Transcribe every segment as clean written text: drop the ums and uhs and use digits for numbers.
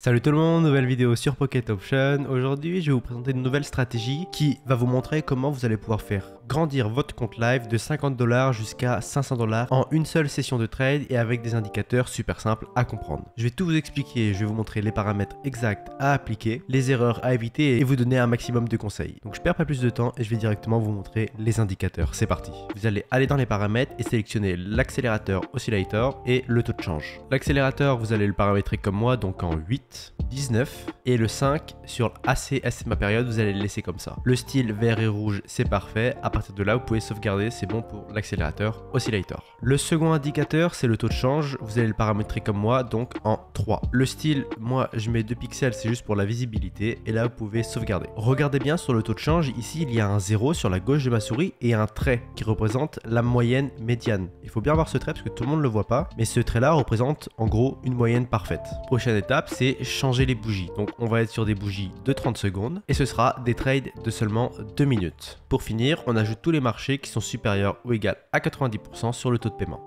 Salut tout le monde, nouvelle vidéo sur Pocket Option. Aujourd'hui, je vais vous présenter une nouvelle stratégie qui va vous montrer comment vous allez pouvoir faire grandir votre compte live de 50 $ jusqu'à 500 $ en une seule session de trade et avec des indicateurs super simples à comprendre. Je vais tout vous expliquer, je vais vous montrer les paramètres exacts à appliquer, les erreurs à éviter et vous donner un maximum de conseils. Donc je perds pas plus de temps et je vais directement vous montrer les indicateurs. C'est parti. Vous allez aller dans les paramètres et sélectionner l'accélérateur oscillator et le taux de change. L'accélérateur, vous allez le paramétrer comme moi, donc en 8. 19 et le 5 sur AC SMA période, vous allez le laisser comme ça. Le style vert et rouge, c'est parfait. À partir de là, vous pouvez sauvegarder, c'est bon pour l'accélérateur oscillator. Le second indicateur, c'est le taux de change. Vous allez le paramétrer comme moi, donc en 3. Le style, moi, je mets 2 pixels, c'est juste pour la visibilité. Et là, vous pouvez sauvegarder. Regardez bien sur le taux de change. Ici, il y a un 0 sur la gauche de ma souris et un trait qui représente la moyenne médiane. Il faut bien voir ce trait parce que tout le monde ne le voit pas. Mais ce trait-là représente en gros une moyenne parfaite. Prochaine étape, c'est changer les bougies. Donc on va être sur des bougies de 30 secondes et ce sera des trades de seulement 2 minutes. Pour finir, on ajoute tous les marchés qui sont supérieurs ou égaux à 90% sur le taux de paiement.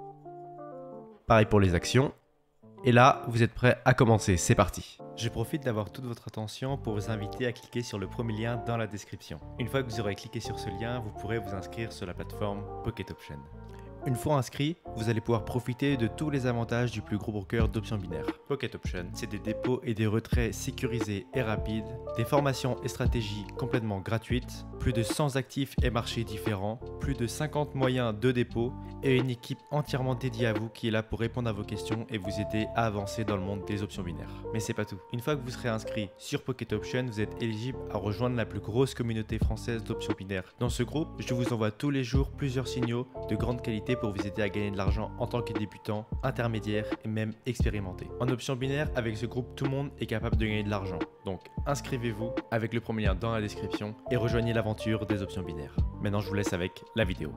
Pareil pour les actions. Et là, vous êtes prêts à commencer, c'est parti. Je profite d'avoir toute votre attention pour vous inviter à cliquer sur le premier lien dans la description. Une fois que vous aurez cliqué sur ce lien, vous pourrez vous inscrire sur la plateforme Pocket Option. Une fois inscrit, vous allez pouvoir profiter de tous les avantages du plus gros broker d'options binaires. Pocket Option, c'est des dépôts et des retraits sécurisés et rapides, des formations et stratégies complètement gratuites, plus de 100 actifs et marchés différents, plus de 50 moyens de dépôt et une équipe entièrement dédiée à vous qui est là pour répondre à vos questions et vous aider à avancer dans le monde des options binaires. Mais c'est pas tout. Une fois que vous serez inscrit sur Pocket Option, vous êtes éligible à rejoindre la plus grosse communauté française d'options binaires. Dans ce groupe, je vous envoie tous les jours plusieurs signaux de grande qualité pour vous aider à gagner de l'argent en tant que débutant, intermédiaire et même expérimenté. En option binaire, avec ce groupe, tout le monde est capable de gagner de l'argent. Donc inscrivez-vous avec le premier lien dans la description et rejoignez l'aventure des options binaires. Maintenant, je vous laisse avec la vidéo.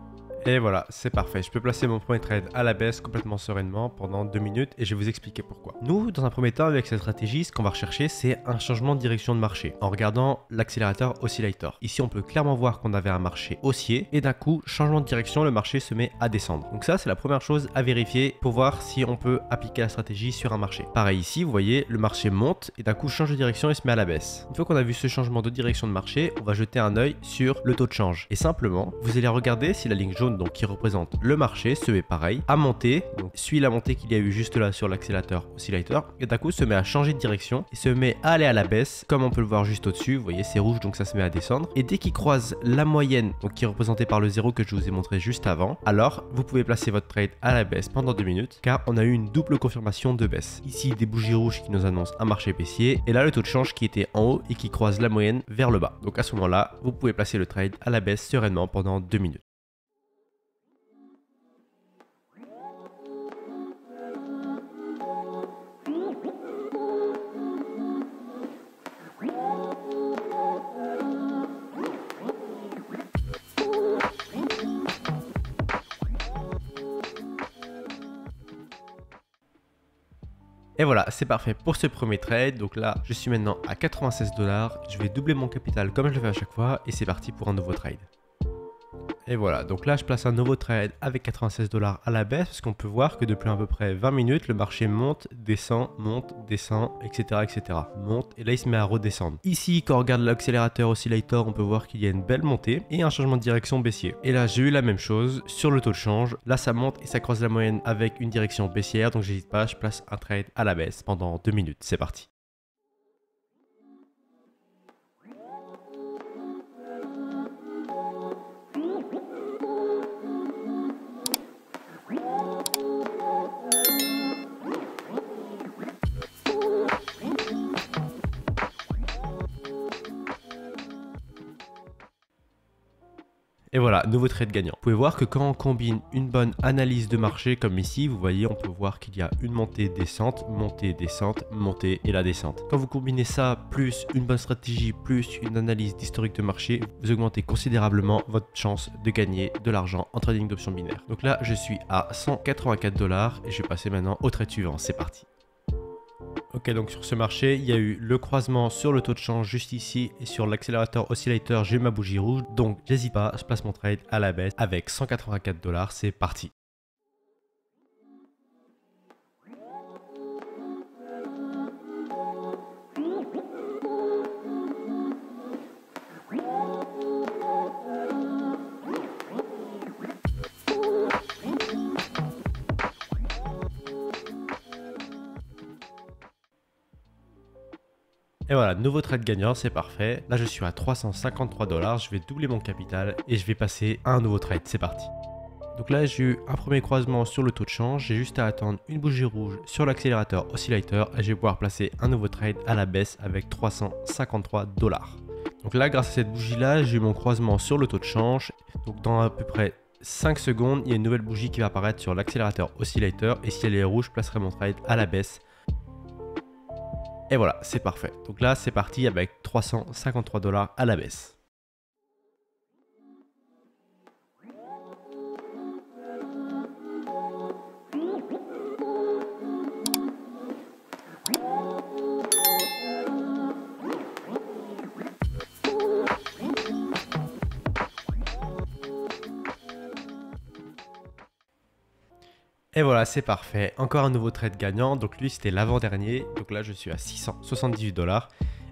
Et voilà, c'est parfait. Je peux placer mon premier trade à la baisse complètement sereinement pendant 2 minutes et je vais vous expliquer pourquoi. Nous, dans un premier temps, avec cette stratégie, ce qu'on va rechercher, c'est un changement de direction de marché en regardant l'accélérateur oscillator. Ici, on peut clairement voir qu'on avait un marché haussier et d'un coup, changement de direction, le marché se met à descendre. Donc ça, c'est la première chose à vérifier pour voir si on peut appliquer la stratégie sur un marché. Pareil ici, vous voyez, le marché monte et d'un coup, change de direction et se met à la baisse. Une fois qu'on a vu ce changement de direction de marché, on va jeter un œil sur le taux de change. Et simplement, vous allez regarder si la ligne jaune, donc qui représente le marché, se met pareil à monter, donc suit la montée qu'il y a eu juste là sur l'accélérateur oscillator et d'un coup se met à changer de direction et se met à aller à la baisse comme on peut le voir juste au-dessus. Vous voyez, c'est rouge donc ça se met à descendre et dès qu'il croise la moyenne, donc qui est représentée par le 0 que je vous ai montré juste avant, alors vous pouvez placer votre trade à la baisse pendant 2 minutes car on a eu une double confirmation de baisse. Ici des bougies rouges qui nous annoncent un marché baissier et là le taux de change qui était en haut et qui croise la moyenne vers le bas. Donc à ce moment-là, vous pouvez placer le trade à la baisse sereinement pendant 2 minutes. Et voilà, c'est parfait pour ce premier trade. Donc là, je suis maintenant à 96 $. Je vais doubler mon capital comme je le fais à chaque fois et c'est parti pour un nouveau trade. Et voilà, donc là je place un nouveau trade avec 96 $ à la baisse parce qu'on peut voir que depuis à peu près 20 minutes, le marché monte, descend, etc. etc. Monte et là il se met à redescendre. Ici, quand on regarde l'accélérateur oscillator, on peut voir qu'il y a une belle montée et un changement de direction baissier. Et là j'ai eu la même chose sur le taux de change. Là ça monte et ça croise la moyenne avec une direction baissière, donc j'hésite pas, je place un trade à la baisse pendant 2 minutes. C'est parti. Et voilà, nouveau trade gagnant. Vous pouvez voir que quand on combine une bonne analyse de marché comme ici, vous voyez, on peut voir qu'il y a une montée, descente, montée et la descente. Quand vous combinez ça, plus une bonne stratégie, plus une analyse d'historique de marché, vous augmentez considérablement votre chance de gagner de l'argent en trading d'options binaires. Donc là, je suis à 184 $ et je vais passer maintenant au trade suivant. C'est parti. Ok, donc sur ce marché, il y a eu le croisement sur le taux de change juste ici et sur l'accélérateur oscillator, j'ai ma bougie rouge. Donc, j'hésite pas, je place mon trade à la baisse avec 184 $. C'est parti. Et voilà, nouveau trade gagnant, c'est parfait. Là, je suis à 353 $, je vais doubler mon capital et je vais passer à un nouveau trade, c'est parti. Donc là, j'ai eu un premier croisement sur le taux de change, j'ai juste à attendre une bougie rouge sur l'accélérateur oscillator et je vais pouvoir placer un nouveau trade à la baisse avec 353 $. Donc là, grâce à cette bougie-là, j'ai eu mon croisement sur le taux de change. Donc dans à peu près 5 secondes, il y a une nouvelle bougie qui va apparaître sur l'accélérateur oscillator et si elle est rouge, je placerai mon trade à la baisse. Et voilà, c'est parfait. Donc là, c'est parti avec 353 $ à la baisse. Et voilà, c'est parfait. Encore un nouveau trade gagnant. Donc lui, c'était l'avant-dernier. Donc là, je suis à 678 $.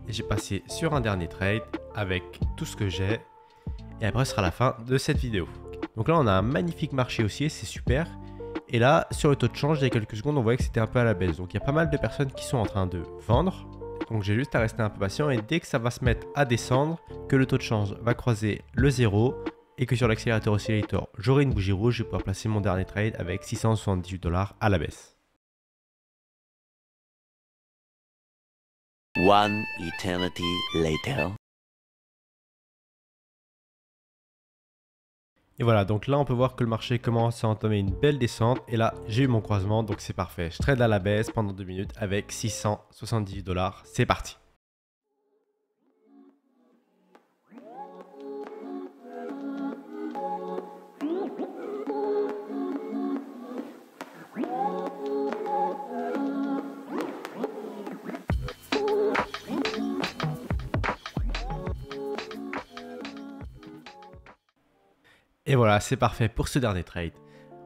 Et j'ai passé sur un dernier trade avec tout ce que j'ai. Et après, ce sera la fin de cette vidéo. Donc là, on a un magnifique marché haussier, c'est super. Et là, sur le taux de change, il y a quelques secondes, on voyait que c'était un peu à la baisse. Donc il y a pas mal de personnes qui sont en train de vendre. Donc j'ai juste à rester un peu patient. Et dès que ça va se mettre à descendre, que le taux de change va croiser le zéro, et que sur l'accélérateur oscillator, j'aurai une bougie rouge, je vais pouvoir placer mon dernier trade avec 678 $ à la baisse. One eternity later. Et voilà, donc là on peut voir que le marché commence à entamer une belle descente et là j'ai eu mon croisement, donc c'est parfait. Je trade à la baisse pendant 2 minutes avec 678 $, c'est parti. Et voilà, c'est parfait pour ce dernier trade.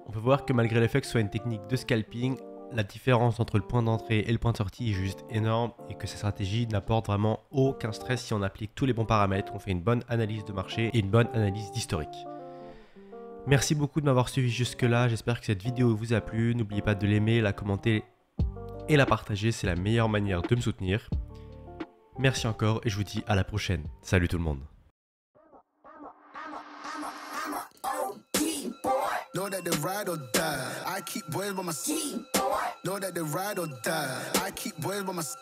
On peut voir que malgré le fait que ce soit une technique de scalping, la différence entre le point d'entrée et le point de sortie est juste énorme et que cette stratégie n'apporte vraiment aucun stress si on applique tous les bons paramètres, on fait une bonne analyse de marché et une bonne analyse d'historique. Merci beaucoup de m'avoir suivi jusque là, j'espère que cette vidéo vous a plu, n'oubliez pas de l'aimer, la commenter et la partager, c'est la meilleure manière de me soutenir. Merci encore et je vous dis à la prochaine. Salut tout le monde. Know that they ride or die. I keep boys by my side. Know that they ride or die. I keep boys by my side.